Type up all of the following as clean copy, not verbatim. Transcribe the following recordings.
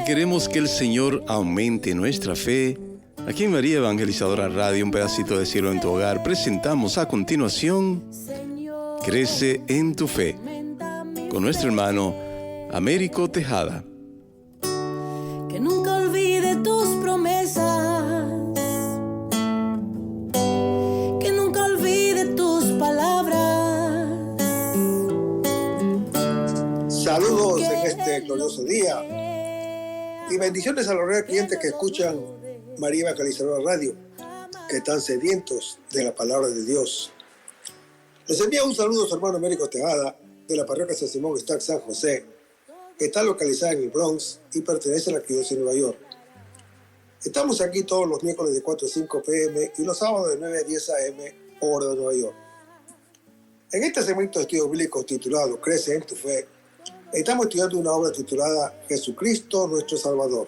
queremos que el Señor aumente nuestra fe, aquí en María Evangelizadora Radio, un pedacito de cielo en tu hogar, presentamos a continuación Crece en tu fe, con nuestro hermano Américo Tejada. Que nunca olvide tus promesas, que nunca olvide tus palabras. Saludos en este glorioso día y bendiciones a los reales clientes que escuchan María Evangelizadora Radio, que están sedientos de la palabra de Dios. Les envía un saludo a su hermano Américo Tejada de la parroquia San Simón Stack San José, que está localizada en el Bronx y pertenece a la arquidiócesis de Nueva York. Estamos aquí todos los miércoles de 4 a 5 p.m. y los sábados de 9 a 10 a.m. hora de Nueva York. En este segmento de estudios bíblicos titulado Crece en tu fe, estamos estudiando una obra titulada Jesucristo nuestro Salvador.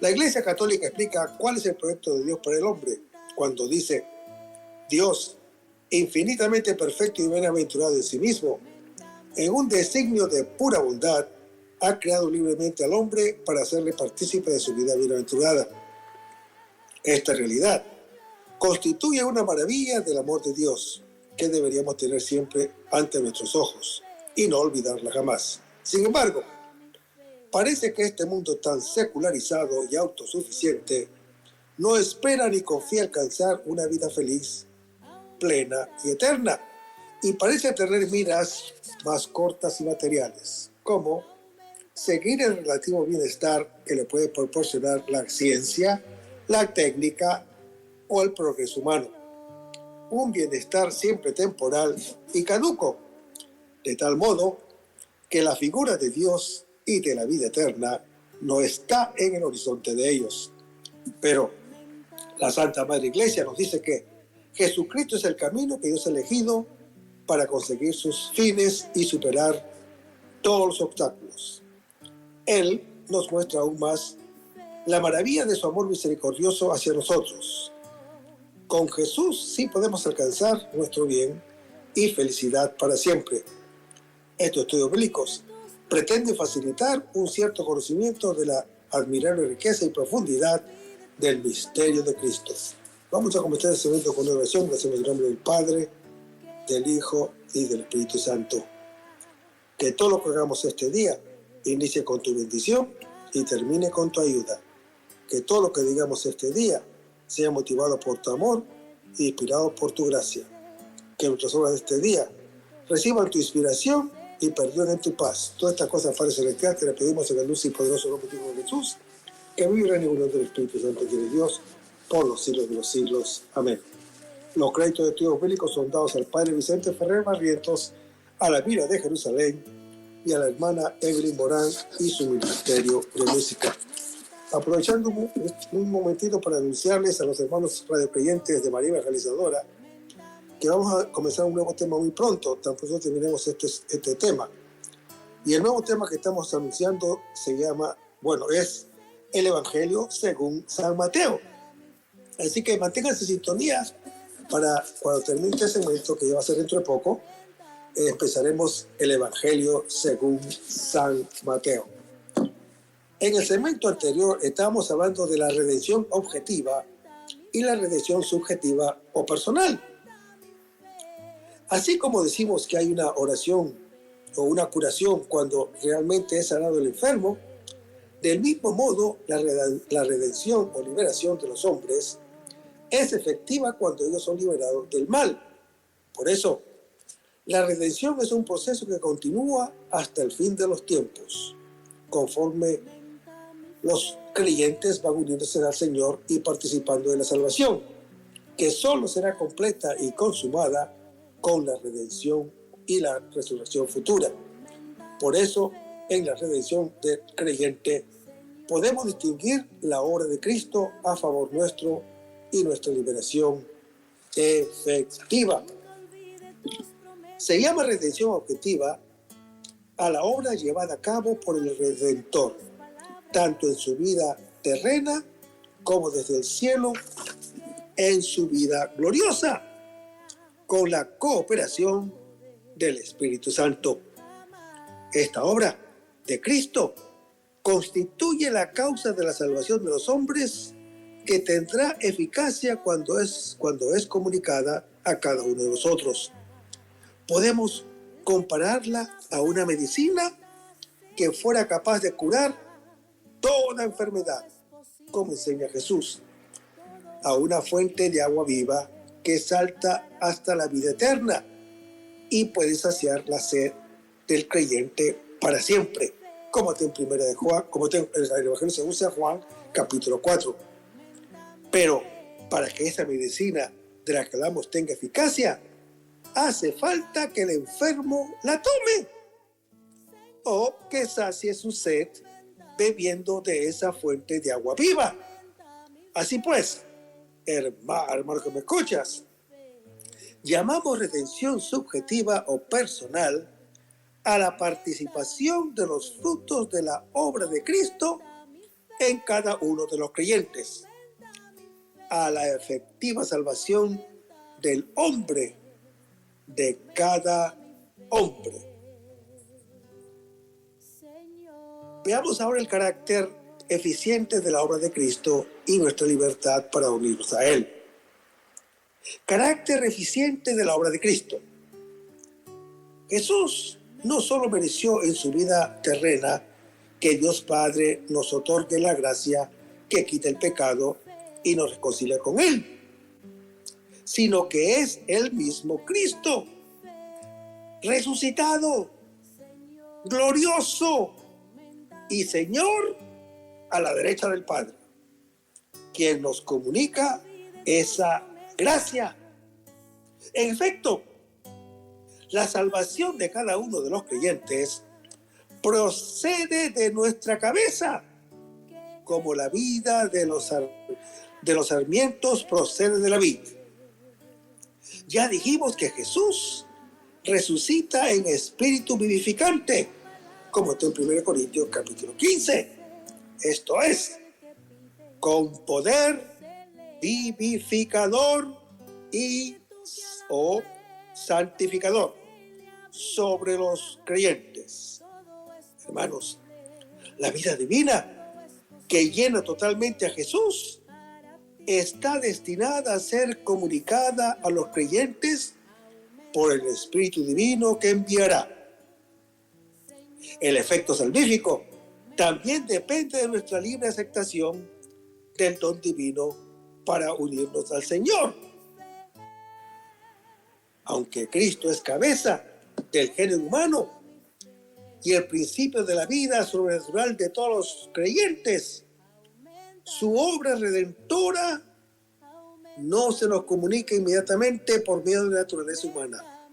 La Iglesia Católica explica cuál es el proyecto de Dios para el hombre cuando dice: Dios, infinitamente perfecto y bienaventurado en sí mismo, en un designio de pura bondad, ha creado libremente al hombre para hacerle partícipe de su vida bienaventurada. Esta realidad constituye una maravilla del amor de Dios que deberíamos tener siempre ante nuestros ojos y no olvidarla jamás. Sin embargo, parece que este mundo tan secularizado y autosuficiente no espera ni confía alcanzar una vida feliz, plena y eterna, y parece tener miras más cortas y materiales, como seguir el relativo bienestar que le puede proporcionar la ciencia, la técnica o el progreso humano. Un bienestar siempre temporal y caduco, de tal modo que la figura de Dios y de la vida eterna no está en el horizonte de ellos. Pero la Santa Madre Iglesia nos dice que Jesucristo es el camino que Dios ha elegido para conseguir sus fines y superar todos los obstáculos. Él nos muestra aún más la maravilla de su amor misericordioso hacia nosotros. Con Jesús sí podemos alcanzar nuestro bien y felicidad para siempre. Estos estudios bíblicos pretenden facilitar un cierto conocimiento de la admirable riqueza y profundidad del misterio de Cristo. Vamos a comenzar este evento con una oración. Gracias en el nombre del Padre, del Hijo y del Espíritu Santo. Que todo lo que hagamos este día inicie con tu bendición y termine con tu ayuda. Que todo lo que digamos este día sea motivado por tu amor e inspirado por tu gracia. Que nuestras obras de este día reciban tu inspiración y perdonen tu paz. Todas estas cosas, Padre Celestial, te le pedimos en el luz y poderoso nombre de Jesús, que vive en el unión del Espíritu Santo y de Dios por los siglos de los siglos. Amén. Los créditos de estudios bíblicos son dados al Padre Vicente Ferrer Barrientos, a la Vila de Jerusalén y a la hermana Evelyn Morán y su ministerio de música. Aprovechando un momentito para anunciarles a los hermanos radiocreyentes de María Evangelizadora que vamos a comenzar un nuevo tema muy pronto, tan pronto terminemos este tema. Y el nuevo tema que estamos anunciando es el Evangelio según San Mateo. Así que manténganse sintonías para cuando termine este segmento, que ya va a ser dentro de poco, empezaremos el Evangelio según San Mateo. En el segmento anterior estábamos hablando de la redención objetiva y la redención subjetiva o personal. Así como decimos que hay una oración o una curación cuando realmente es sanado el enfermo, del mismo modo la redención o liberación de los hombres es efectiva cuando ellos son liberados del mal. Por eso, la redención es un proceso que continúa hasta el fin de los tiempos, conforme los creyentes van uniéndose al Señor y participando de la salvación, que solo será completa y consumada con la redención y la resurrección futura. Por eso, en la redención del creyente, podemos distinguir la obra de Cristo a favor nuestro y nuestra liberación efectiva. Se llama redención objetiva a la obra llevada a cabo por el Redentor, tanto en su vida terrena como desde el cielo en su vida gloriosa, con la cooperación del Espíritu Santo. Esta obra de Cristo constituye la causa de la salvación de los hombres, que tendrá eficacia cuando es comunicada a cada uno de nosotros. Podemos compararla a una medicina que fuera capaz de curar toda enfermedad, como enseña Jesús, a una fuente de agua viva que salta hasta la vida eterna y puede saciar la sed del creyente para siempre, como está en Primera de Juan, como está en el Evangelio según San Juan, capítulo 4. Pero para que esa medicina de la que hablamos tenga eficacia, hace falta que el enfermo la tome o que sacie su sed bebiendo de esa fuente de agua viva. Así pues, hermano que me escuchas, llamamos redención subjetiva o personal a la participación de los frutos de la obra de Cristo en cada uno de los creyentes, a la efectiva salvación del hombre, de cada hombre. Veamos ahora el carácter eficiente de la obra de Cristo y nuestra libertad para unirnos a Él. Carácter eficiente de la obra de Cristo. Jesús no solo mereció en su vida terrena que Dios Padre nos otorgue la gracia que quita el pecado y nos reconcilia con Él, sino que es el mismo Cristo, resucitado, glorioso y Señor a la derecha del Padre, quien nos comunica esa gracia. En efecto, la salvación de cada uno de los creyentes procede de nuestra cabeza, como la vida de los sarmientos procede de la vid. Ya dijimos que Jesús resucita en espíritu vivificante, como está en 1 Corintios capítulo 15. Esto es, con poder vivificador y o santificador sobre los creyentes. Hermanos, la vida divina que llena totalmente a Jesús está destinada a ser comunicada a los creyentes por el Espíritu Divino que enviará. El efecto salvífico también depende de nuestra libre aceptación del don divino para unirnos al Señor. Aunque Cristo es cabeza del género humano y el principio de la vida sobrenatural de todos los creyentes, su obra redentora no se nos comunica inmediatamente por medio de la naturaleza humana,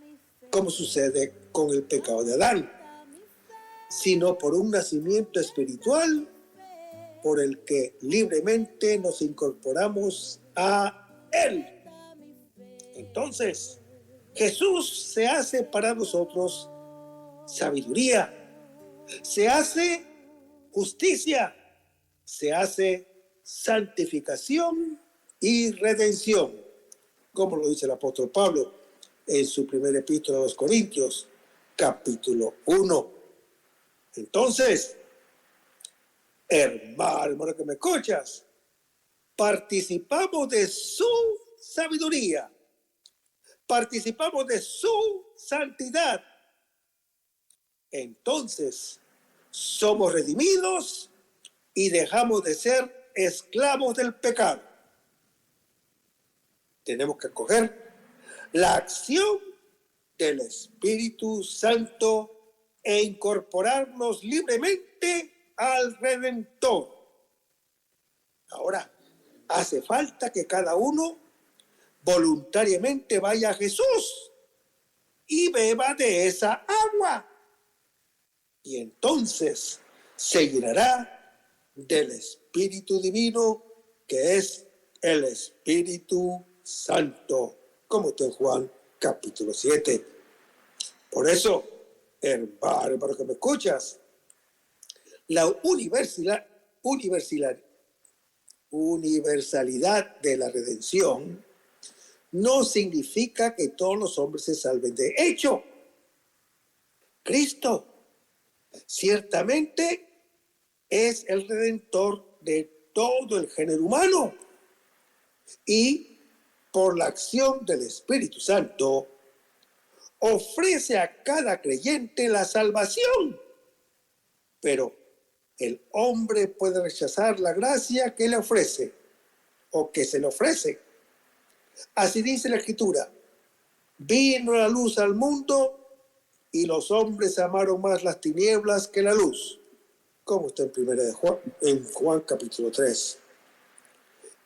como sucede con el pecado de Adán, sino por un nacimiento espiritual por el que libremente nos incorporamos a Él. Entonces, Jesús se hace para nosotros sabiduría, se hace justicia, se hace santificación y redención, como lo dice el apóstol Pablo en su primera epístola a los Corintios, capítulo 1. Entonces, hermano que me escuchas, participamos de su sabiduría, participamos de su santidad. Entonces, somos redimidos y dejamos de ser esclavos del pecado. Tenemos que acoger la acción del Espíritu Santo e incorporarnos libremente al Redentor. Ahora, hace falta que cada uno voluntariamente vaya a Jesús y beba de esa agua. Y entonces se llenará del Espíritu Divino, que es el Espíritu Santo, como está en Juan capítulo 7. Por eso, hermano que me escuchas, la universalidad de la redención no significa que todos los hombres se salven. De hecho, Cristo ciertamente es el redentor de todo el género humano y por la acción del Espíritu Santo ofrece a cada creyente la salvación. Pero el hombre puede rechazar la gracia que le ofrece o que se le ofrece. Así dice la Escritura: vino la luz al mundo y los hombres amaron más las tinieblas que la luz, como está en Juan capítulo 3.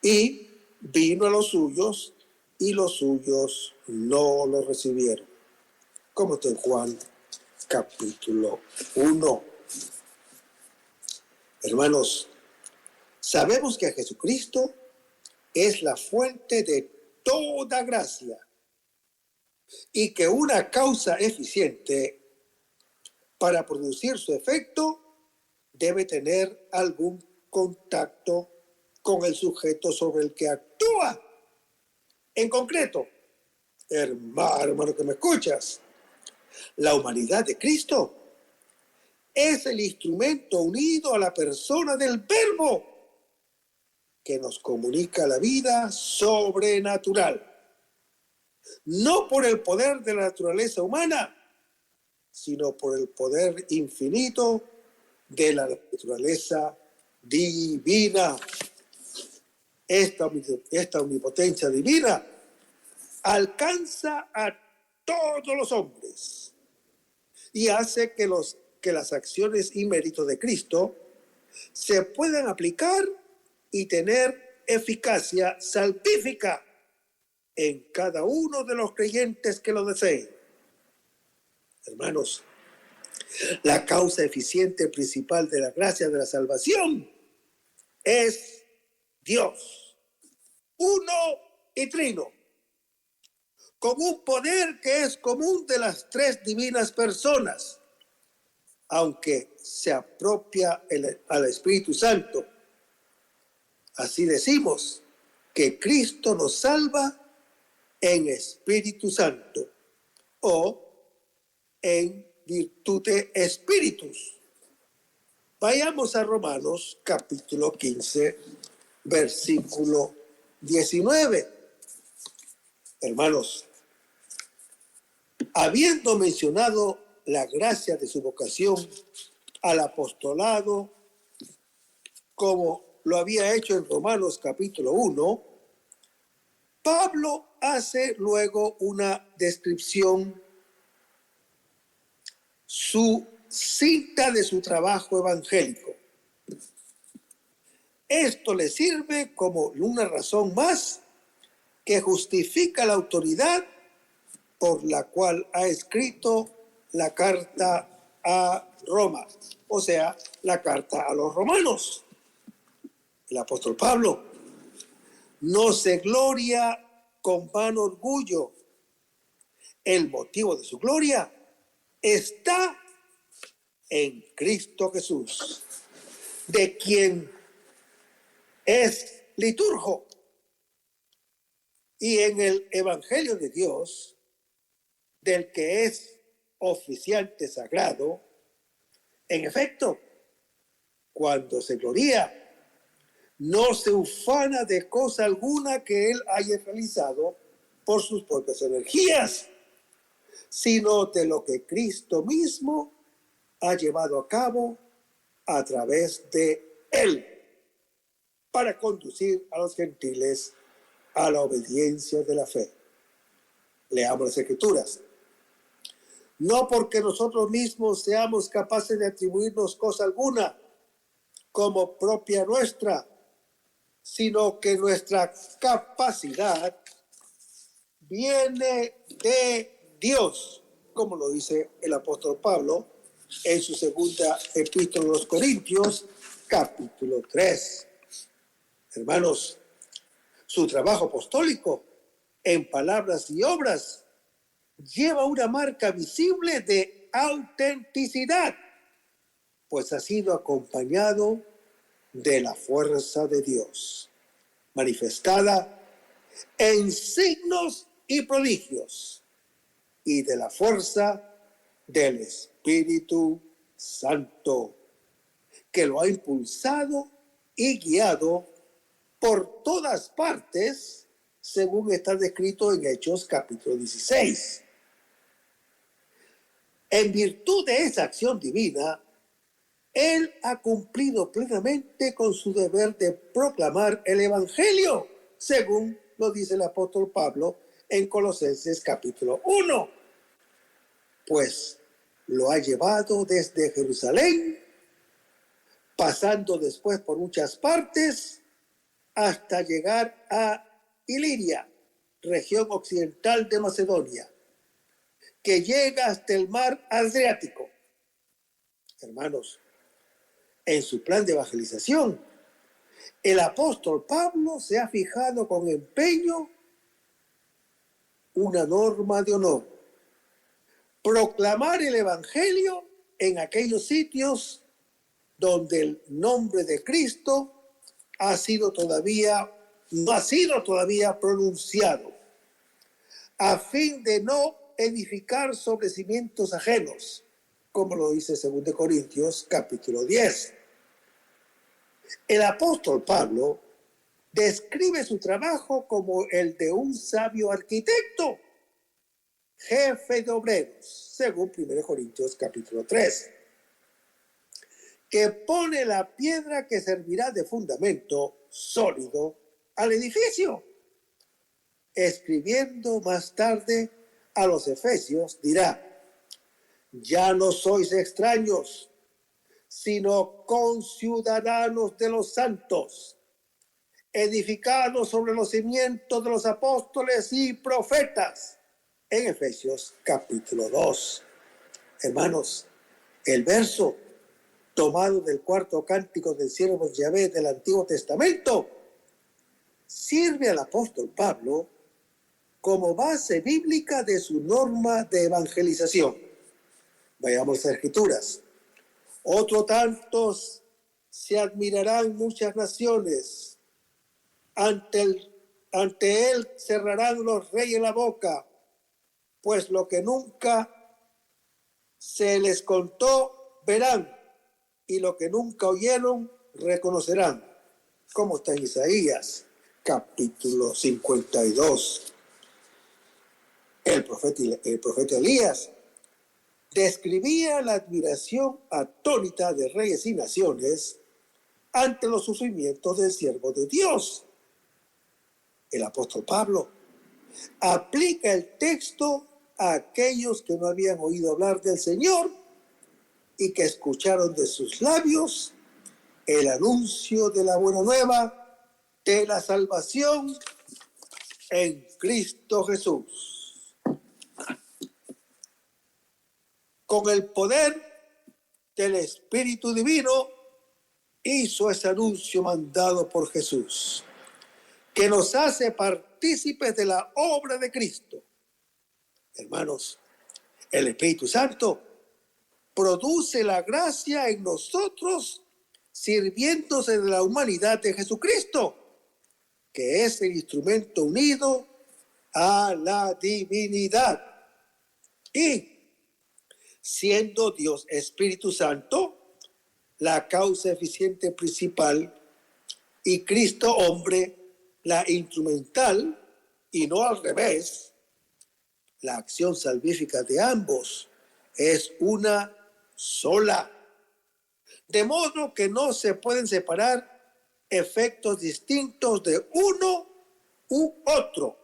Y vino a los suyos y los suyos no lo recibieron, como está en Juan capítulo 1. Hermanos, sabemos que Jesucristo es la fuente de toda gracia y que una causa eficiente para producir su efecto debe tener algún contacto con el sujeto sobre el que actúa. En concreto, hermano que me escuchas, la humanidad de Cristo es el instrumento unido a la persona del Verbo que nos comunica la vida sobrenatural. No por el poder de la naturaleza humana, sino por el poder infinito de la naturaleza divina. Esta omnipotencia divina alcanza a todos los hombres y hace que las acciones y méritos de Cristo se puedan aplicar y tener eficacia salvífica en cada uno de los creyentes que lo deseen. Hermanos, la causa eficiente principal de la gracia de la salvación es Dios, uno y trino, con un poder que es común de las tres divinas personas, aunque se apropia al Espíritu Santo. Así decimos que Cristo nos salva en Espíritu Santo o en virtute Espíritus. Vayamos a Romanos capítulo 15, versículo 19. Hermanos, habiendo mencionado la gracia de su vocación al apostolado, como lo había hecho en Romanos capítulo 1, Pablo hace luego una descripción sucinta de su trabajo evangélico. Esto le sirve como una razón más que justifica la autoridad por la cual ha escrito la carta a Roma, o sea, la carta a los romanos. El apóstol Pablo no se gloria con vano orgullo. El motivo de su gloria está en Cristo Jesús, de quien es liturgo, y en el Evangelio de Dios, del que es oficiante sagrado. En efecto, cuando se gloria, no se ufana de cosa alguna que él haya realizado por sus propias energías, sino de lo que Cristo mismo ha llevado a cabo a través de él, para conducir a los gentiles a la obediencia de la fe. Leamos las Escrituras. No porque nosotros mismos seamos capaces de atribuirnos cosa alguna como propia nuestra, sino que nuestra capacidad viene de Dios, como lo dice el apóstol Pablo en su segunda epístola a los Corintios, capítulo 3. Hermanos, su trabajo apostólico en palabras y obras lleva una marca visible de autenticidad, pues ha sido acompañado de la fuerza de Dios, manifestada en signos y prodigios, y de la fuerza del Espíritu Santo, que lo ha impulsado y guiado por todas partes, según está descrito en Hechos capítulo 16. En virtud de esa acción divina, Él ha cumplido plenamente con su deber de proclamar el Evangelio, según lo dice el apóstol Pablo en Colosenses capítulo 1. Pues lo ha llevado desde Jerusalén, pasando después por muchas partes, hasta llegar a Iliria, región occidental de Macedonia, que llega hasta el mar Adriático. Hermanos, en su plan de evangelización, el apóstol Pablo se ha fijado con empeño una norma de honor: proclamar el evangelio en aquellos sitios donde el nombre de Cristo no ha sido todavía pronunciado, a fin de no edificar sobre cimientos ajenos, como lo dice 2 Corintios capítulo 10. El apóstol Pablo describe su trabajo como el de un sabio arquitecto, jefe de obreros, según 1 Corintios capítulo 3, que pone la piedra que servirá de fundamento sólido al edificio. Escribiendo más tarde a los Efesios, dirá: ya no sois extraños, sino conciudadanos de los santos, edificados sobre los cimientos de los apóstoles y profetas, en Efesios capítulo 2. Hermanos, el verso tomado del cuarto cántico del siervo de Yahvé del Antiguo Testamento sirve al apóstol Pablo como base bíblica de su norma de evangelización. Vayamos a las Escrituras. Otro tantos se admirarán muchas naciones, ante él cerrarán los reyes la boca, pues lo que nunca se les contó verán, y lo que nunca oyeron reconocerán, como está en Isaías capítulo 52. El profeta Elías describía la admiración atónita de reyes y naciones ante los sufrimientos del siervo de Dios. El apóstol Pablo aplica el texto a aquellos que no habían oído hablar del Señor y que escucharon de sus labios el anuncio de la buena nueva de la salvación en Cristo Jesús. Con el poder del Espíritu Divino hizo ese anuncio mandado por Jesús, que nos hace partícipes de la obra de Cristo. Hermanos, el Espíritu Santo produce la gracia en nosotros, sirviéndose de la humanidad de Jesucristo, que es el instrumento unido a la divinidad. Y siendo Dios Espíritu Santo, la causa eficiente principal, y Cristo hombre, la instrumental, y no al revés, la acción salvífica de ambos es una sola. De modo que no se pueden separar efectos distintos de uno u otro.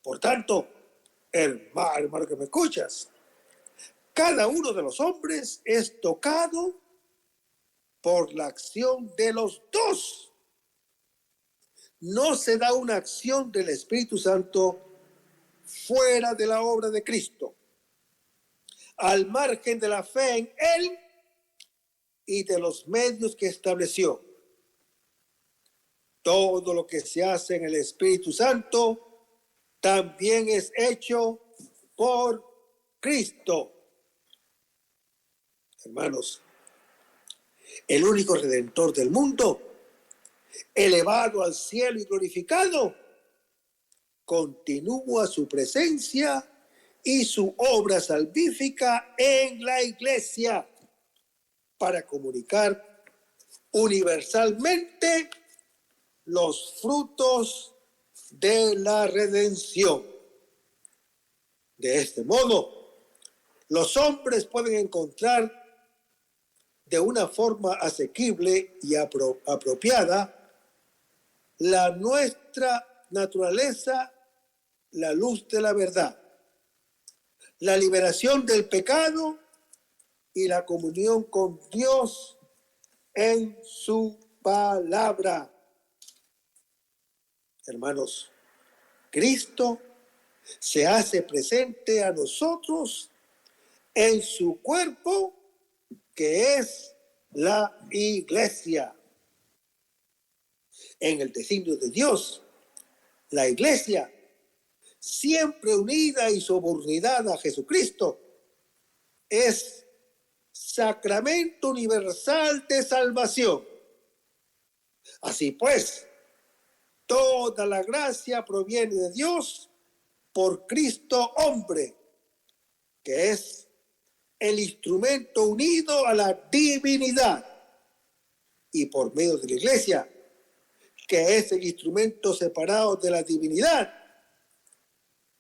Por tanto, hermano que me escuchas, cada uno de los hombres es tocado por la acción de los dos. No se da una acción del Espíritu Santo fuera de la obra de Cristo, al margen de la fe en Él y de los medios que estableció. Todo lo que se hace en el Espíritu Santo también es hecho por Cristo. Hermanos, el único Redentor del mundo, elevado al cielo y glorificado, continúa su presencia y su obra salvífica en la iglesia para comunicar universalmente los frutos de la redención. De este modo, los hombres pueden encontrar de una forma asequible y apropiada la nuestra naturaleza, la luz de la verdad, la liberación del pecado y la comunión con Dios en su palabra. Hermanos, Cristo se hace presente a nosotros en su cuerpo, que es la iglesia. En el designio de Dios, la iglesia, siempre unida y subordinada a Jesucristo, es sacramento universal de salvación. Así pues, toda la gracia proviene de Dios por Cristo hombre, que es el instrumento unido a la divinidad, y por medio de la iglesia, que es el instrumento separado de la divinidad.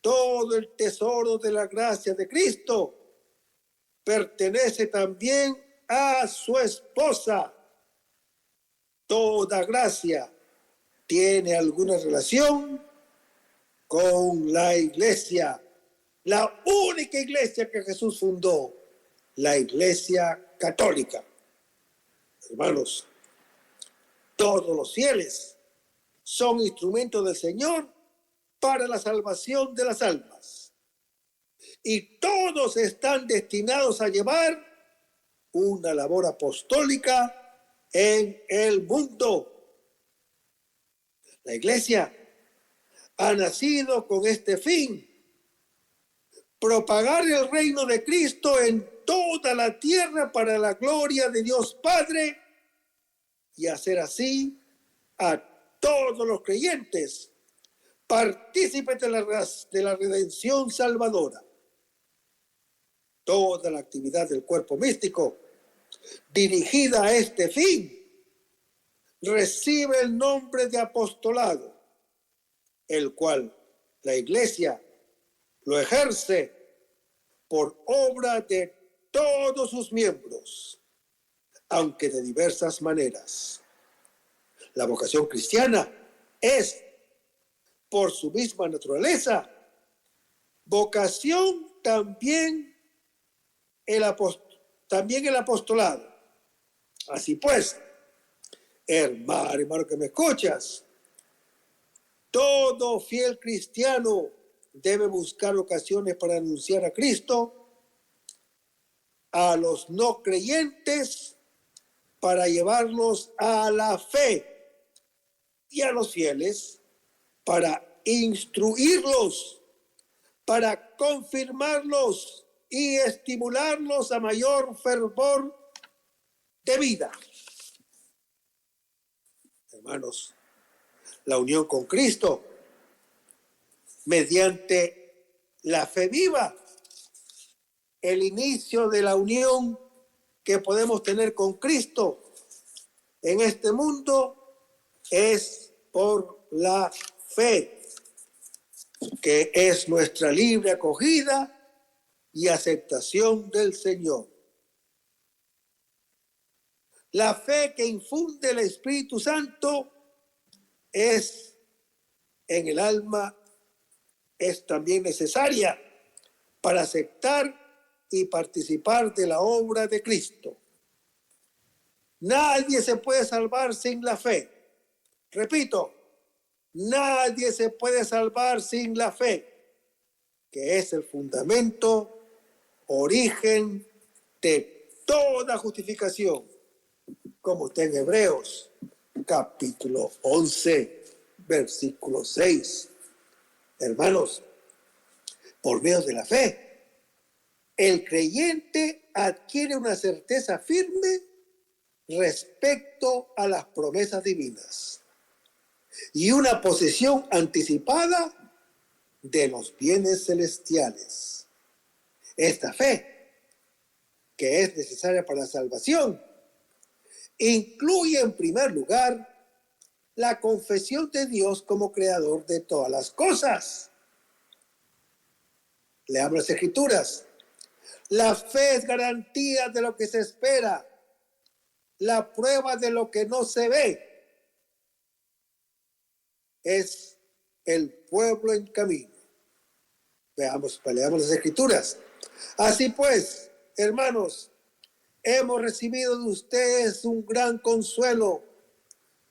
Todo el tesoro de la gracia de Cristo pertenece también a su esposa. Toda gracia tiene alguna relación con la iglesia, la única iglesia que Jesús fundó, la iglesia católica. Hermanos, todos los fieles son instrumentos del Señor para la salvación de las almas. Y todos están destinados a llevar una labor apostólica en el mundo. La iglesia ha nacido con este fin: propagar el reino de Cristo en toda la tierra para la gloria de Dios Padre, y hacer así a todos los creyentes partícipes de la redención salvadora. Toda la actividad del cuerpo místico dirigida a este fin recibe el nombre de apostolado, el cual la iglesia lo ejerce por obra de todos sus miembros, aunque de diversas maneras. La vocación cristiana es, por su misma naturaleza, vocación también el apostolado. Así pues, hermano que me escuchas, todo fiel cristiano debe buscar ocasiones para anunciar a Cristo a los no creyentes, para llevarlos a la fe, y a los fieles para instruirlos, para confirmarlos y estimularlos a mayor fervor de vida. Hermanos, la unión con Cristo mediante la fe viva, el inicio de la unión que podemos tener con Cristo en este mundo, es por la fe, que es nuestra libre acogida y aceptación del Señor. La fe que infunde el Espíritu Santo es en el alma, es también necesaria para aceptar y participar de la obra de Cristo. Nadie se puede salvar sin la fe. Repito, nadie se puede salvar sin la fe, que es el fundamento, origen de toda justificación, como está en Hebreos, capítulo 11, versículo 6. Hermanos, por medio de la fe, el creyente adquiere una certeza firme respecto a las promesas divinas y una posesión anticipada de los bienes celestiales. Esta fe, que es necesaria para la salvación, incluye en primer lugar la confesión de Dios como creador de todas las cosas. Leamos las Escrituras. La fe es garantía de lo que se espera, la prueba de lo que no se ve. Es el pueblo en camino. Leamos las Escrituras. Así pues, hermanos, hemos recibido de ustedes un gran consuelo,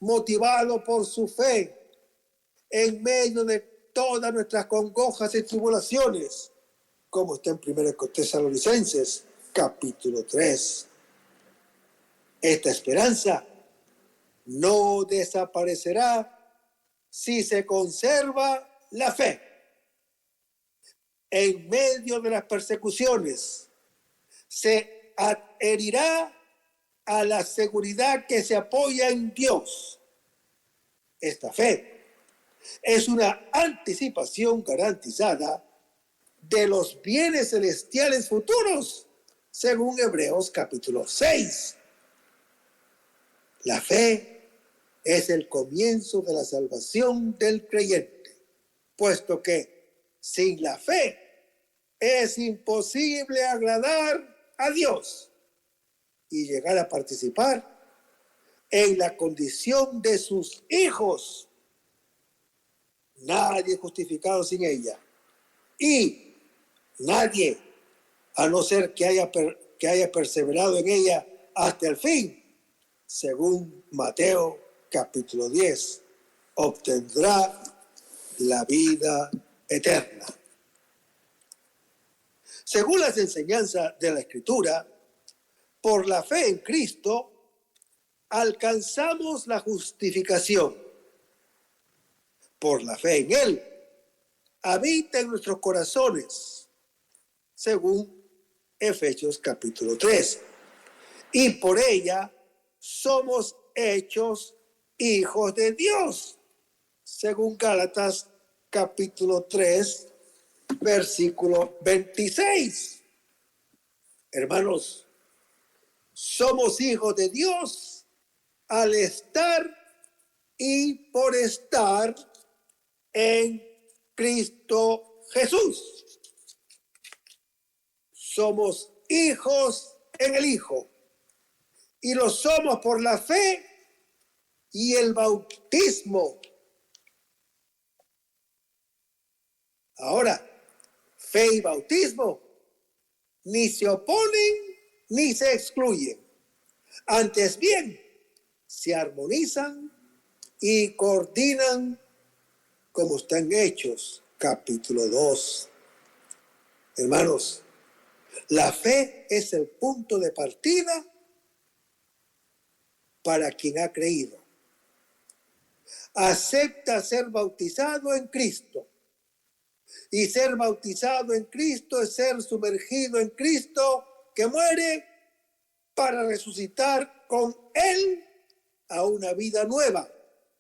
motivado por su fe, en medio de todas nuestras congojas y tribulaciones, como está en 1 Tesalonicenses, capítulo 3. Esta esperanza no desaparecerá si se conserva la fe. En medio de las persecuciones, se adherirá a la seguridad que se apoya en Dios. Esta fe es una anticipación garantizada de los bienes celestiales futuros, según Hebreos capítulo 6. La fe es el comienzo de la salvación del creyente, puesto que sin la fe es imposible agradar a Dios y llegar a participar en la condición de sus hijos. Nadie es justificado sin ella. Y nadie, a no ser que haya perseverado en ella hasta el fin, según Mateo capítulo 10, obtendrá la vida eterna. Según las enseñanzas de la Escritura, por la fe en Cristo, alcanzamos la justificación. Por la fe en Él, habita en nuestros corazones, según Efesios capítulo 3. Y por ella somos hechos hijos de Dios, según Gálatas capítulo 3, versículo 26. Hermanos, somos hijos de Dios al estar y por estar en Cristo Jesús. Somos hijos en el Hijo y lo somos por la fe y el bautismo. Ahora, fe y bautismo ni se oponen ni se excluyen. Antes bien, se armonizan y coordinan, como están Hechos, capítulo 2. Hermanos, la fe es el punto de partida para quien ha creído. Acepta ser bautizado en Cristo. Y ser bautizado en Cristo es ser sumergido en Cristo, que muere para resucitar con Él a una vida nueva,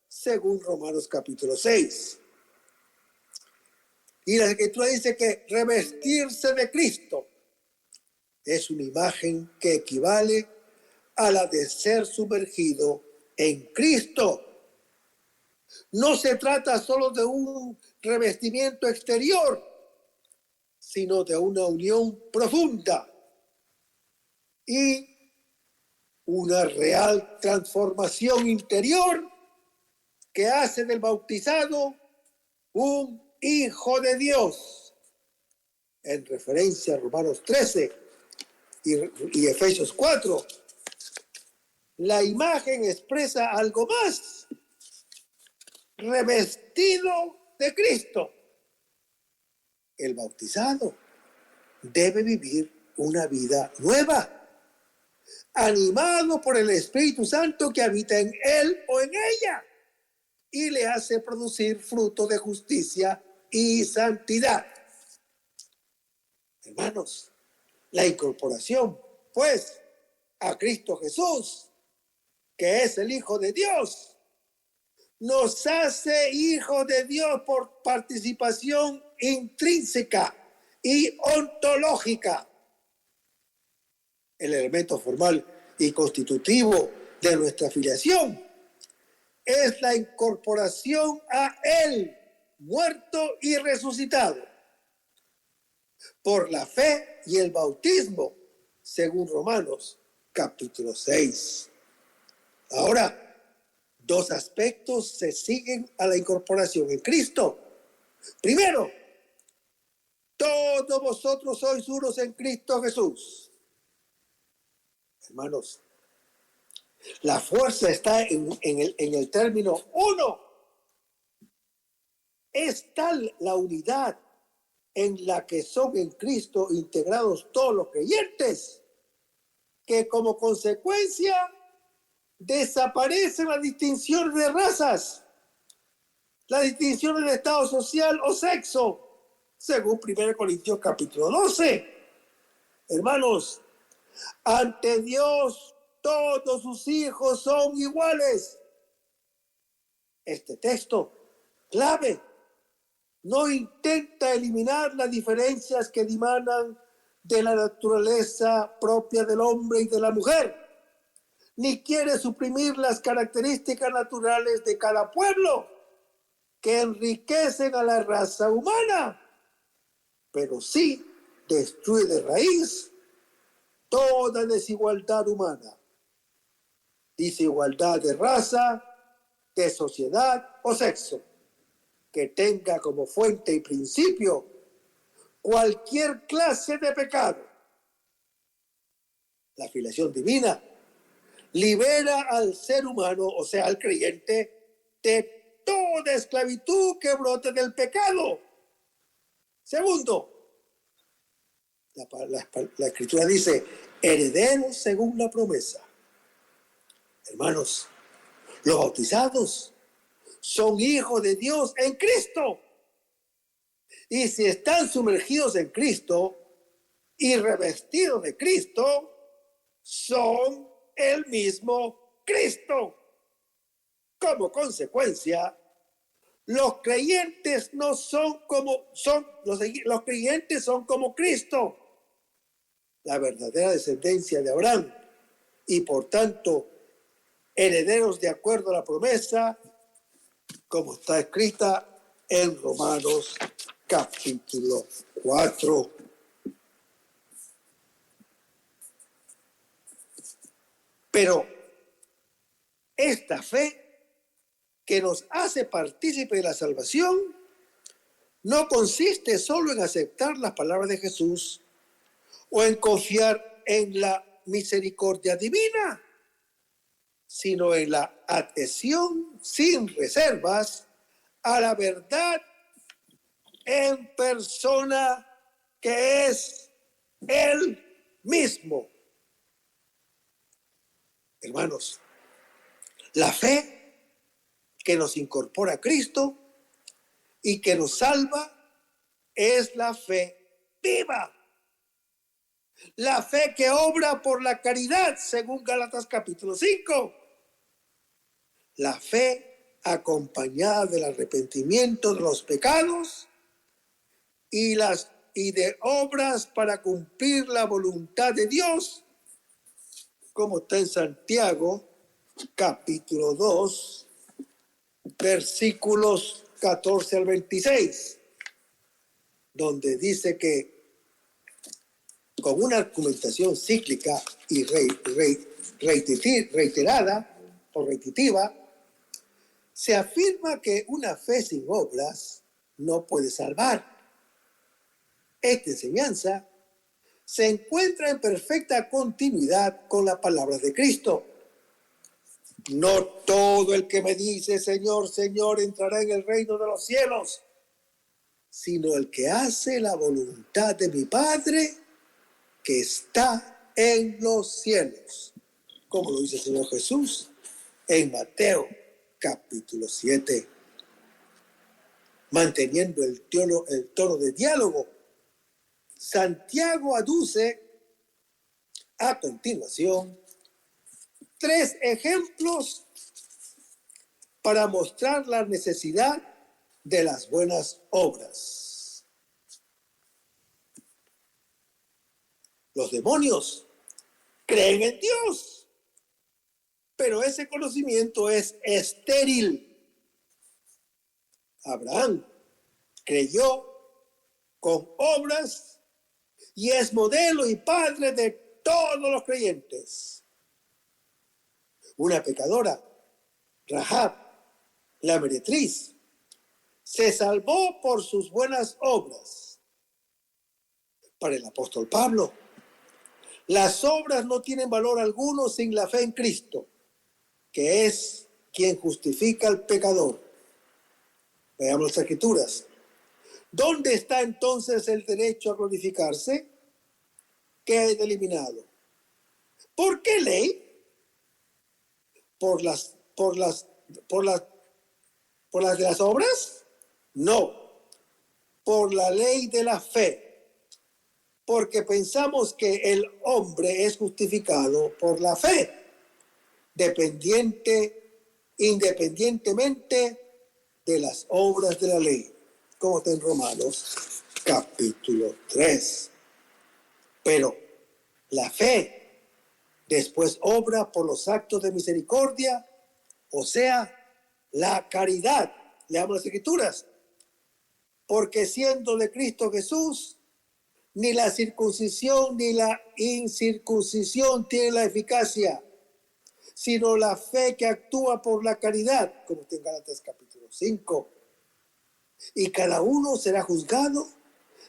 según Romanos capítulo 6. Y la Escritura dice que revestirse de Cristo es una imagen que equivale a la de ser sumergido en Cristo. No se trata solo de un revestimiento exterior, sino de una unión profunda y una real transformación interior que hace del bautizado un hijo de Dios, en referencia a Romanos 13 y Efesios 4. La imagen expresa algo más: revestido de Cristo. El bautizado debe vivir una vida nueva, animado por el Espíritu Santo que habita en él o en ella y le hace producir fruto de justicia y santidad. Hermanos, la incorporación, pues, a Cristo Jesús, que es el Hijo de Dios, nos hace hijos de Dios por participación intrínseca y ontológica. El elemento formal y constitutivo de nuestra filiación es la incorporación a Él, muerto y resucitado, por la fe y el bautismo, según Romanos capítulo 6. Ahora, dos aspectos se siguen a la incorporación en Cristo. Primero, todos vosotros sois unos en Cristo Jesús. Hermanos, la fuerza está en el término uno. Es tal la unidad en la que son en Cristo integrados todos los creyentes, que como consecuencia desaparecen las distinciones de razas, las distinciones de estado social o sexo, según 1 Corintios capítulo 12. Hermanos, ante Dios todos sus hijos son iguales. Este texto clave no intenta eliminar las diferencias que dimanan de la naturaleza propia del hombre y de la mujer, ni quiere suprimir las características naturales de cada pueblo que enriquecen a la raza humana, pero sí destruye de raíz toda desigualdad humana, desigualdad de raza, de sociedad o sexo, que tenga como fuente y principio cualquier clase de pecado. La filiación divina libera al ser humano, o sea, al creyente, de toda esclavitud que brote del pecado. Segundo, la Escritura dice, herederos según la promesa. Hermanos, los bautizados son hijos de Dios en Cristo. Y si están sumergidos en Cristo y revestidos de Cristo, son el mismo Cristo. Como consecuencia, los creyentes no son como los creyentes son como Cristo, la verdadera descendencia de Abraham, y por tanto herederos de acuerdo a la promesa, como está escrita en Romanos capítulo 4. Pero esta fe que nos hace partícipe de la salvación no consiste solo en aceptar las palabras de Jesús o en confiar en la misericordia divina, sino en la adhesión sin reservas a la verdad en persona, que es Él mismo. Hermanos, la fe que nos incorpora a Cristo y que nos salva es la fe viva. La fe que obra por la caridad, según Gálatas capítulo 5. La fe acompañada del arrepentimiento de los pecados y de obras para cumplir la voluntad de Dios, como está en Santiago capítulo 2, versículos 14 al 26, donde dice que con una argumentación cíclica y reiterada o repetitiva, se afirma que una fe sin obras no puede salvar. Esta enseñanza se encuentra en perfecta continuidad con las palabras de Cristo. No todo el que me dice Señor, Señor entrará en el reino de los cielos, sino el que hace la voluntad de mi Padre que está en los cielos, como lo dice el Señor Jesús en Mateo capítulo 7. Manteniendo el tono de diálogo, Santiago aduce a continuación 3 ejemplos para mostrar la necesidad de las buenas obras. Los demonios creen en Dios, pero ese conocimiento es estéril. Abraham creyó con obras y es modelo y padre de todos los creyentes. Una pecadora, Rahab, la meretriz, se salvó por sus buenas obras. Para el apóstol Pablo, las obras no tienen valor alguno sin la fe en Cristo, que es quien justifica al pecador. Veamos las Escrituras. ¿Dónde está entonces el derecho a glorificarse? Queda eliminado. ¿Por qué ley? ¿Por las de las obras? No, por la ley de la fe. Porque pensamos que el hombre es justificado por la fe, independientemente de las obras de la ley, como está en Romanos capítulo 3. Pero la fe después obra por los actos de misericordia, o sea, la caridad. Leamos las Escrituras. Porque siendo de Cristo Jesús, ni la circuncisión ni la incircuncisión tienen la eficacia, sino la fe que actúa por la caridad, como está en Gálatas capítulo 5. Y cada uno será juzgado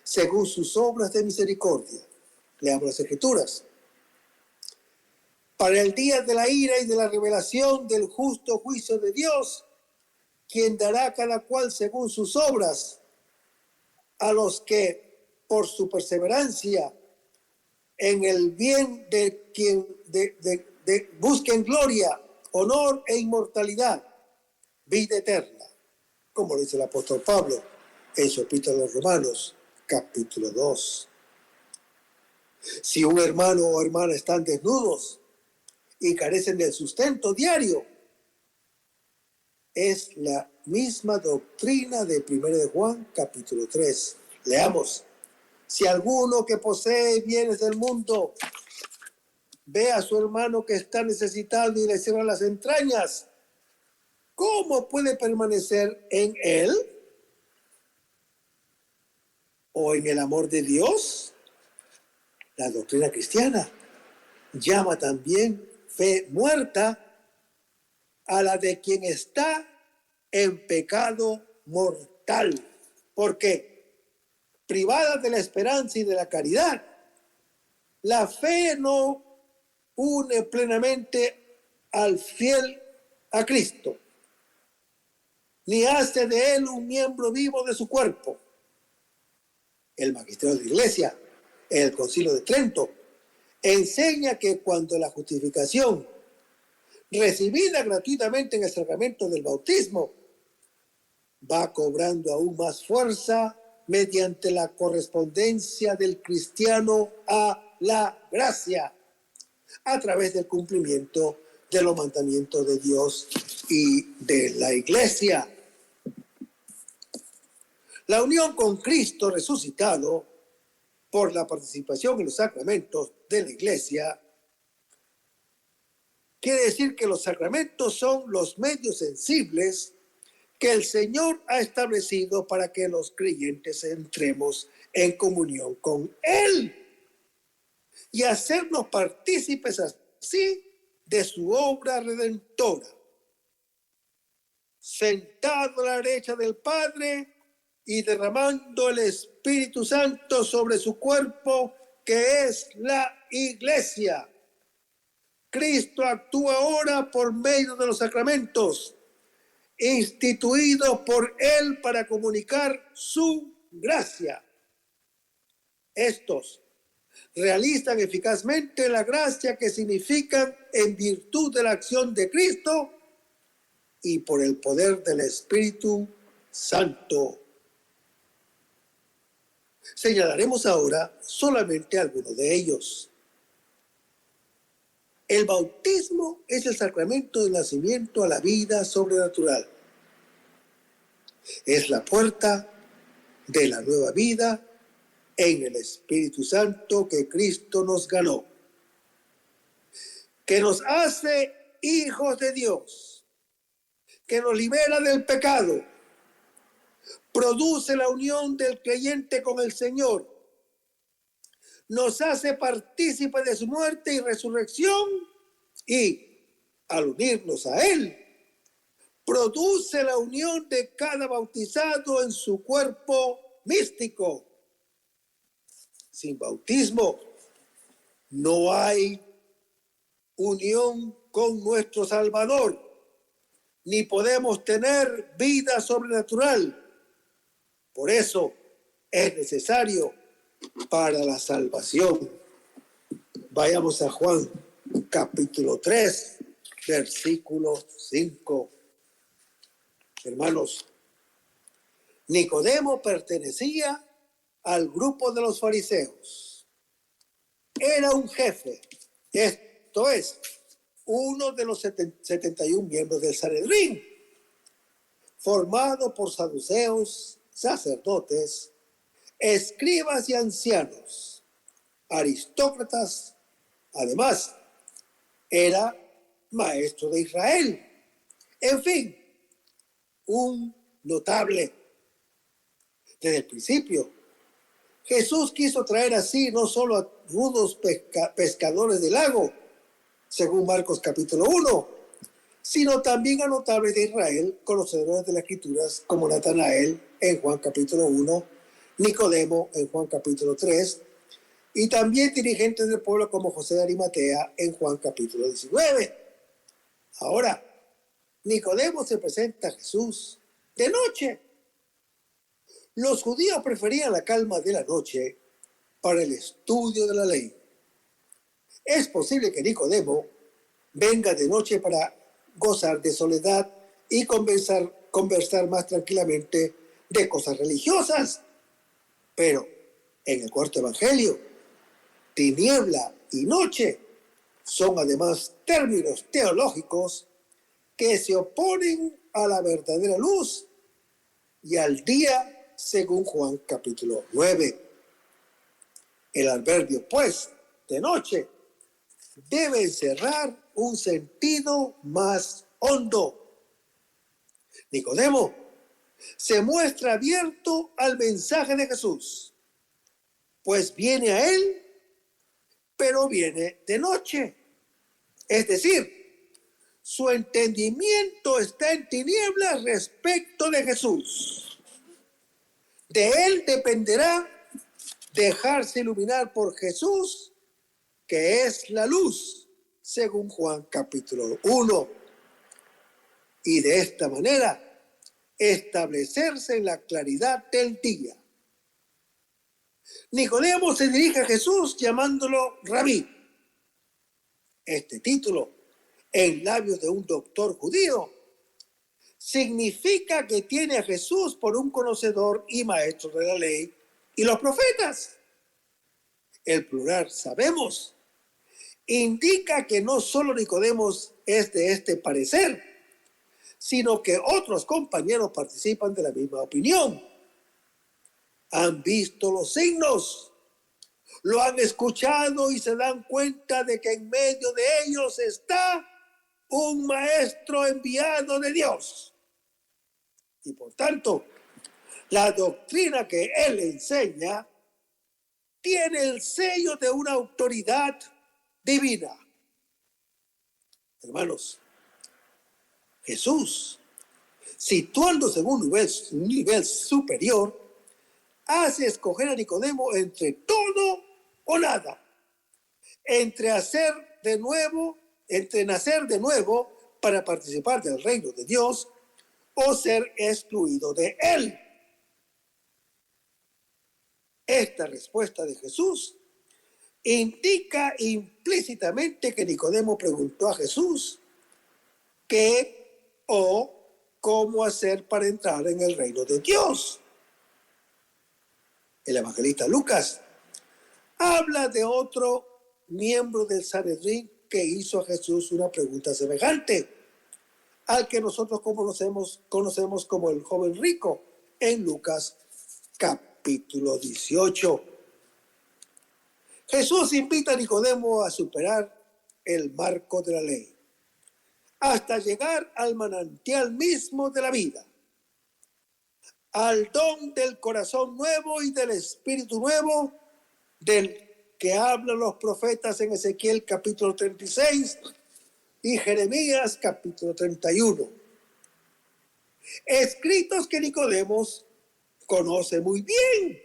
según sus obras de misericordia. Leamos las Escrituras. Para el día de la ira y de la revelación del justo juicio de Dios, quien dará a cada cual según sus obras, a los que por su perseverancia en el bien de quien busquen gloria, honor e inmortalidad, vida eterna, como dice el apóstol Pablo en su epístola a los Romanos, capítulo 2. Si un hermano o hermana están desnudos y carecen del sustento diario, es la misma doctrina de 1 de Juan, capítulo 3. Leamos. Si alguno que posee bienes del mundo ve a su hermano que está necesitado y le cierra las entrañas, ¿cómo puede permanecer en él? ¿O en el amor de Dios? La doctrina cristiana llama también fe muerta a la de quien está en pecado mortal. ¿Por qué? Privada de la esperanza y de la caridad, la fe no une plenamente al fiel a Cristo, ni hace de él un miembro vivo de su cuerpo. El magisterio de la Iglesia, el Concilio de Trento, enseña que cuando la justificación, recibida gratuitamente en el sacramento del bautismo, va cobrando aún más fuerza mediante la correspondencia del cristiano a la gracia, a través del cumplimiento de los mandamientos de Dios y de la Iglesia. La unión con Cristo resucitado por la participación en los sacramentos de la Iglesia quiere decir que los sacramentos son los medios sensibles que el Señor ha establecido para que los creyentes entremos en comunión con Él y hacernos partícipes así de su obra redentora. Sentado a la derecha del Padre y derramando el Espíritu Santo sobre su cuerpo, que es la Iglesia. Cristo actúa ahora por medio de los sacramentos, instituidos por Él para comunicar su gracia. Estos realizan eficazmente la gracia que significan en virtud de la acción de Cristo y por el poder del Espíritu Santo. Señalaremos ahora solamente algunos de ellos. El bautismo es el sacramento del nacimiento a la vida sobrenatural. Es la puerta de la nueva vida en el Espíritu Santo que Cristo nos ganó, que nos hace hijos de Dios, que nos libera del pecado, produce la unión del creyente con el Señor, nos hace partícipes de su muerte y resurrección y, al unirnos a Él, produce la unión de cada bautizado en su cuerpo místico. Sin bautismo no hay unión con nuestro Salvador, ni podemos tener vida sobrenatural. Por eso es necesario para la salvación. Vayamos a Juan capítulo 3, versículo 5. Hermanos, Nicodemo pertenecía al grupo de los fariseos. Era un jefe, esto es, uno de los 71 miembros del Sanedrín, formado por saduceos, sacerdotes, escribas y ancianos, aristócratas. Además, era maestro de Israel. En fin, un notable. Desde el principio, Jesús quiso traer así no solo a rudos pescadores del lago, según Marcos capítulo 1, sino también a notables de Israel, conocedores de las Escrituras, como Natanael en Juan capítulo 1, Nicodemo en Juan capítulo 3, y también dirigentes del pueblo como José de Arimatea en Juan capítulo 19. Ahora, Nicodemo se presenta a Jesús de noche. Los judíos preferían la calma de la noche para el estudio de la ley. Es posible que Nicodemo venga de noche para gozar de soledad y conversar más tranquilamente de cosas religiosas. Pero en el cuarto evangelio, tiniebla y noche son además términos teológicos que se oponen a la verdadera luz y al día, según Juan capítulo 9. El adverbio, pues, de noche, debe encerrar un sentido más hondo. Nicodemo se muestra abierto al mensaje de Jesús, pues viene a él, pero viene de noche. Es decir, su entendimiento está en tinieblas respecto de Jesús. De él dependerá dejarse iluminar por Jesús, que es la luz, según Juan capítulo 1. Y de esta manera, establecerse en la claridad del día. Nicodemo se dirige a Jesús llamándolo Rabí. Este título, en labios de un doctor judío, significa que tiene a Jesús por un conocedor y maestro de la ley y los profetas. El plural, sabemos, indica que no solo Nicodemo es de este parecer, sino que otros compañeros participan de la misma opinión. Han visto los signos, lo han escuchado y se dan cuenta de que en medio de ellos está un maestro enviado de Dios. Y por tanto, la doctrina que él enseña tiene el sello de una autoridad divina. Hermanos, Jesús, situándose en un nivel superior, hace escoger a Nicodemo entre todo o nada, entre nacer de nuevo para participar del reino de Dios o ser excluido de él. Esta respuesta de Jesús indica implícitamente que Nicodemo preguntó a Jesús qué o cómo hacer para entrar en el reino de Dios. El evangelista Lucas habla de otro miembro del Sanedrín que hizo a Jesús una pregunta semejante, al que nosotros conocemos como el joven rico, en Lucas capítulo 18. Jesús invita a Nicodemo a superar el marco de la ley, hasta llegar al manantial mismo de la vida, al don del corazón nuevo y del espíritu nuevo, del que hablan los profetas en Ezequiel capítulo 36 y Jeremías capítulo 31. Escritos que Nicodemo conoce muy bien,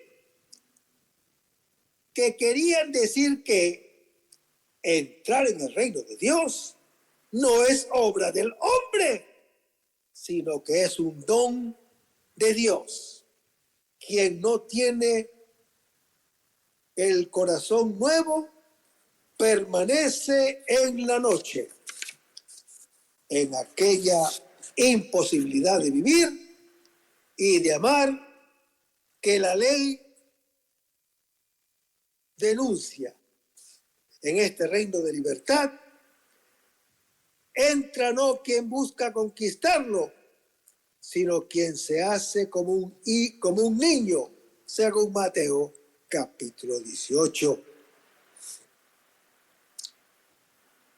que querían decir que entrar en el reino de Dios no es obra del hombre, sino que es un don de Dios. Quien no tiene el corazón nuevo permanece en la noche, en aquella imposibilidad de vivir y de amar que la ley denuncia. En este reino de libertad entra no quien busca conquistarlo, sino quien se hace como un niño, según Mateo capítulo 18.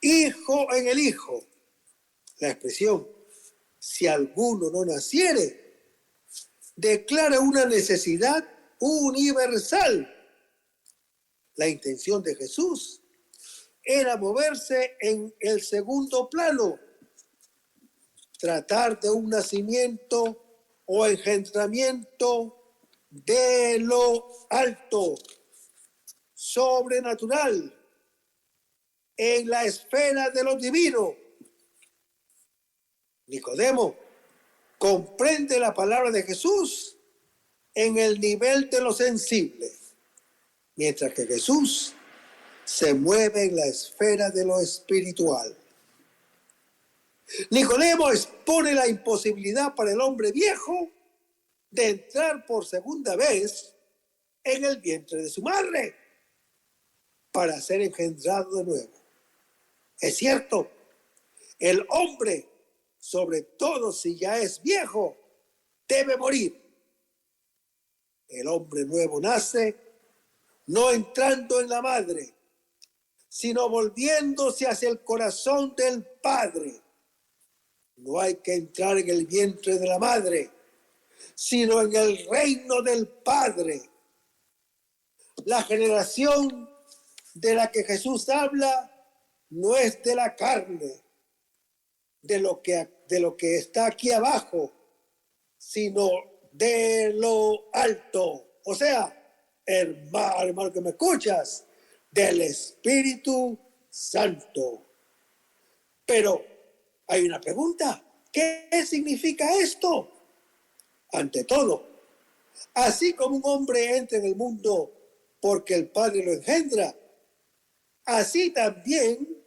Hijo en el Hijo, la expresión si alguno no naciere, declara una necesidad universal. La intención de Jesús era moverse en el segundo plano, tratar de un nacimiento o engendramiento de lo alto, sobrenatural, en la esfera de lo divino. Nicodemo comprende la palabra de Jesús en el nivel de lo sensible, mientras que Jesús se mueve en la esfera de lo espiritual. Nicodemo expone la imposibilidad para el hombre viejo de entrar por segunda vez en el vientre de su madre para ser engendrado de nuevo. Es cierto, el hombre, sobre todo si ya es viejo, debe morir. El hombre nuevo nace no entrando en la madre, sino volviéndose hacia el corazón del Padre. No hay que entrar en el vientre de la madre, sino en el reino del Padre. La generación de la que Jesús habla no es de la carne, de lo que está aquí abajo, sino de lo alto. O sea, hermano que me escuchas, del Espíritu Santo. Pero hay una pregunta: ¿qué significa esto? Ante todo, así como un hombre entra en el mundo porque el Padre lo engendra, así también,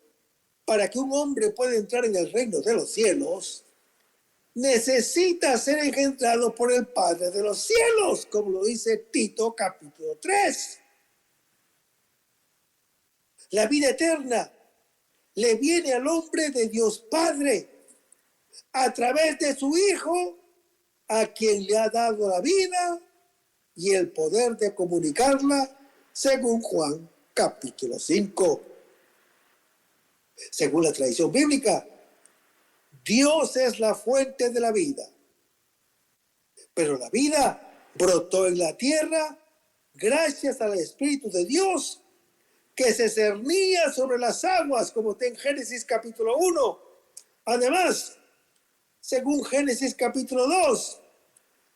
para que un hombre pueda entrar en el reino de los cielos, necesita ser engendrado por el Padre de los cielos, como lo dice Tito capítulo 3. La vida eterna le viene al hombre de Dios Padre a través de su Hijo, a quien le ha dado la vida y el poder de comunicarla, según Juan capítulo 5. Según la tradición bíblica, Dios es la fuente de la vida. Pero la vida brotó en la tierra gracias al Espíritu de Dios que se cernía sobre las aguas, como está en Génesis capítulo 1. Además, según Génesis capítulo 2,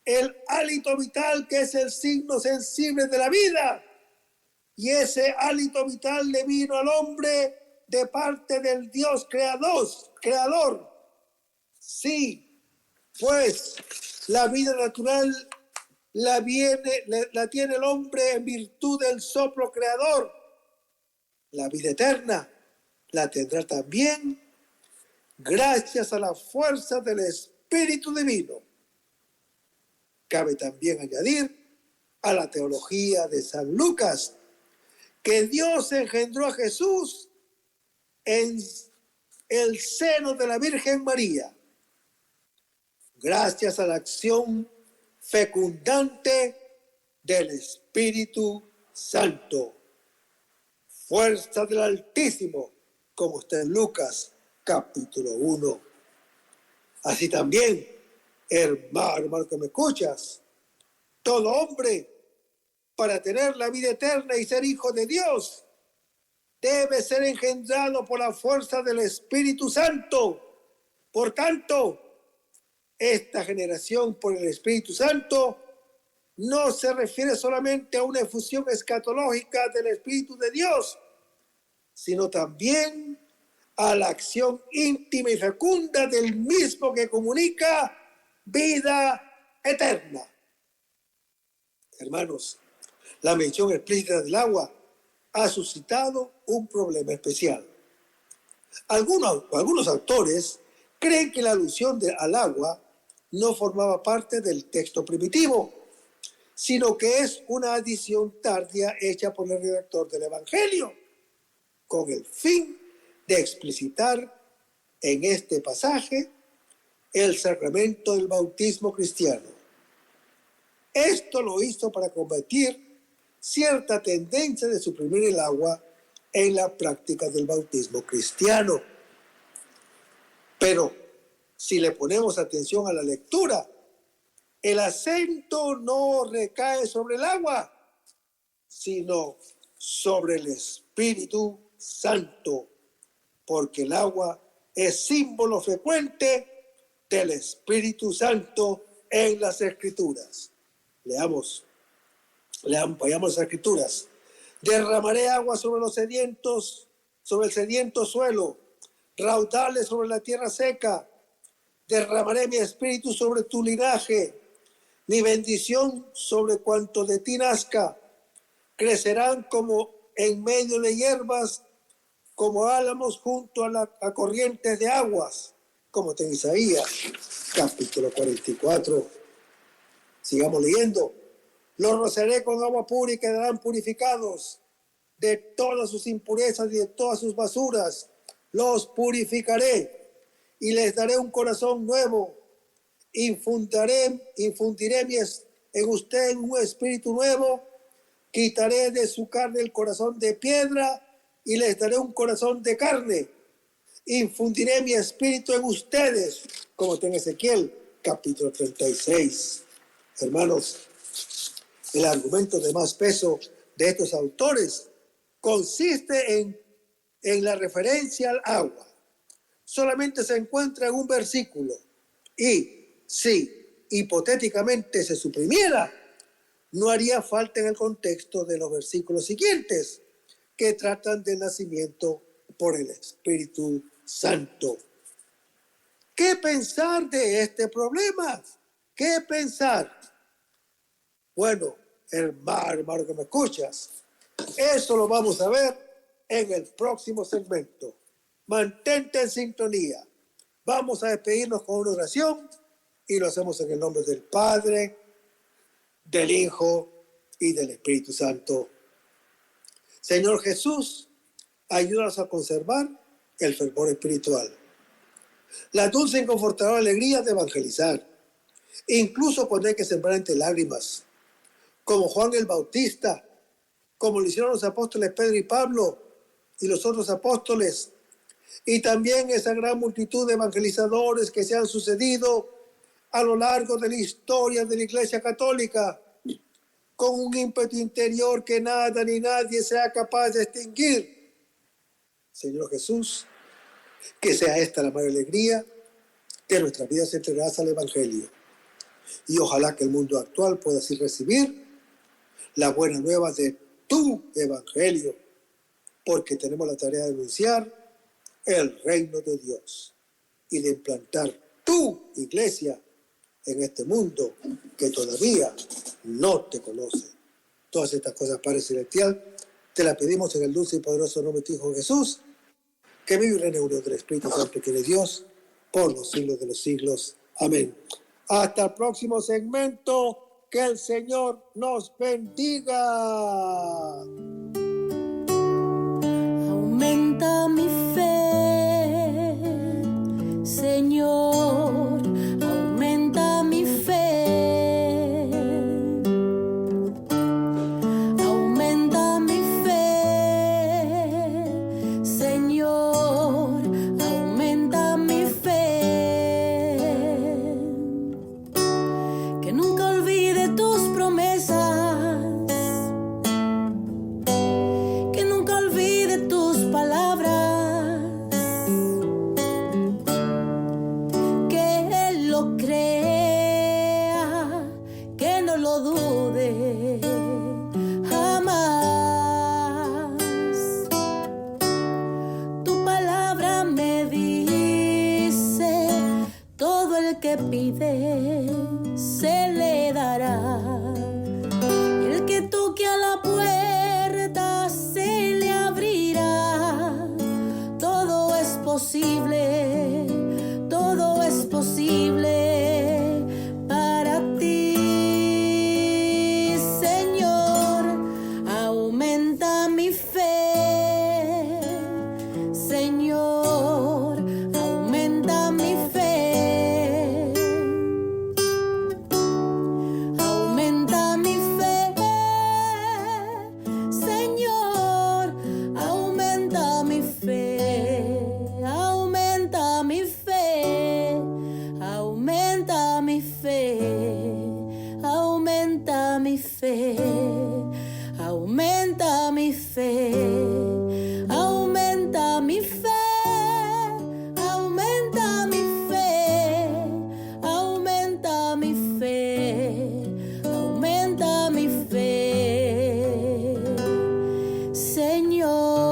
el hálito vital, que es el signo sensible de la vida, y ese hálito vital le vino al hombre de parte del Dios creador. Sí, pues la vida natural la tiene el hombre en virtud del soplo creador. La vida eterna la tendrá también gracias a la fuerza del Espíritu Divino. Cabe también añadir a la teología de San Lucas que Dios engendró a Jesús en el seno de la Virgen María, gracias a la acción fecundante del Espíritu Santo. Fuerza del Altísimo, como está en Lucas capítulo 1. Así también, hermano que me escuchas, todo hombre, para tener la vida eterna y ser hijo de Dios, debe ser engendrado por la fuerza del Espíritu Santo. Por tanto, esta generación por el Espíritu Santo no se refiere solamente a una efusión escatológica del Espíritu de Dios, sino también a la acción íntima y fecunda del mismo que comunica vida eterna. Hermanos, la mención explícita del agua ha suscitado un problema especial. Algunos autores creen que la alusión al agua no formaba parte del texto primitivo, sino que es una adición tardía hecha por el redactor del Evangelio, con el fin de explicitar en este pasaje el sacramento del bautismo cristiano. Esto lo hizo para combatir cierta tendencia de suprimir el agua en la práctica del bautismo cristiano. Pero si le ponemos atención a la lectura, el acento no recae sobre el agua, sino sobre el Espíritu Santo, porque el agua es símbolo frecuente del Espíritu Santo en las Escrituras. Vayamos a las Escrituras. Derramaré agua sobre los sedientos, sobre el sediento suelo, raudales sobre la tierra seca. Derramaré mi espíritu sobre tu linaje, mi bendición sobre cuanto de ti nazca. Crecerán como en medio de hierbas, como álamos junto a corrientes de aguas, como en Isaías, capítulo 44. Sigamos leyendo. Los rociaré con agua pura y quedarán purificados de todas sus impurezas y de todas sus basuras. Los purificaré y les daré un corazón nuevo. Infundiré en usted un espíritu nuevo. Quitaré de su carne el corazón de piedra y les daré un corazón de carne. Infundiré mi espíritu en ustedes, como está en Ezequiel, capítulo 36. Hermanos, el argumento de más peso de estos autores consiste en la referencia al agua. Solamente se encuentra en un versículo y si hipotéticamente se suprimiera, no haría falta en el contexto de los versículos siguientes que tratan del nacimiento por el Espíritu Santo. ¿Qué pensar de este problema? ¿Qué pensar? Bueno, hermano que me escuchas, eso lo vamos a ver en el próximo segmento. Mantente en sintonía. Vamos a despedirnos con una oración y lo hacemos en el nombre del Padre, del Hijo y del Espíritu Santo. Señor Jesús, ayúdanos a conservar el fervor espiritual, la dulce y confortadora alegría de evangelizar, incluso cuando hay que sembrar entre lágrimas, como Juan el Bautista, como lo hicieron los apóstoles Pedro y Pablo y los otros apóstoles, y también esa gran multitud de evangelizadores que se han sucedido a lo largo de la historia de la Iglesia Católica, con un ímpetu interior que nada ni nadie sea capaz de extinguir. Señor Jesús, que sea esta la mayor alegría de nuestras vidas entregadas al Evangelio. Y ojalá que el mundo actual pueda así recibir la buena nueva de tu Evangelio, porque tenemos la tarea de anunciar el reino de Dios y de implantar tu iglesia en este mundo que todavía no te conoce. Todas estas cosas, Padre Celestial, te las pedimos en el dulce y poderoso nombre de tu Hijo Jesús, que vive y reina en unión del Espíritu Santo, que es Dios, por los siglos de los siglos. Amén. Hasta el próximo segmento. Que el Señor nos bendiga. Aumenta mi fe, Señor, aumenta mi fe. Aumenta mi fe, Señor, aumenta lo dude jamás. Tu palabra me dice, todo el que pide se le dará. Y el que toque a la puerta se le abrirá. Todo es posible, todo es posible para ti, Señor. Aumenta mi fe, Señor, aumenta mi fe. Aumenta mi fe, Señor, aumenta mi fe. Aumenta mi fe, aumenta mi fe, aumenta mi fe, aumenta mi fe, aumenta mi fe, aumenta mi fe, aumenta mi fe, aumenta mi fe, Señor.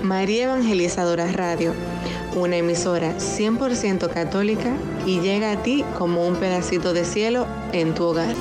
María Evangelizadora Radio, una emisora 100% católica y llega a ti como un pedacito de cielo en tu hogar.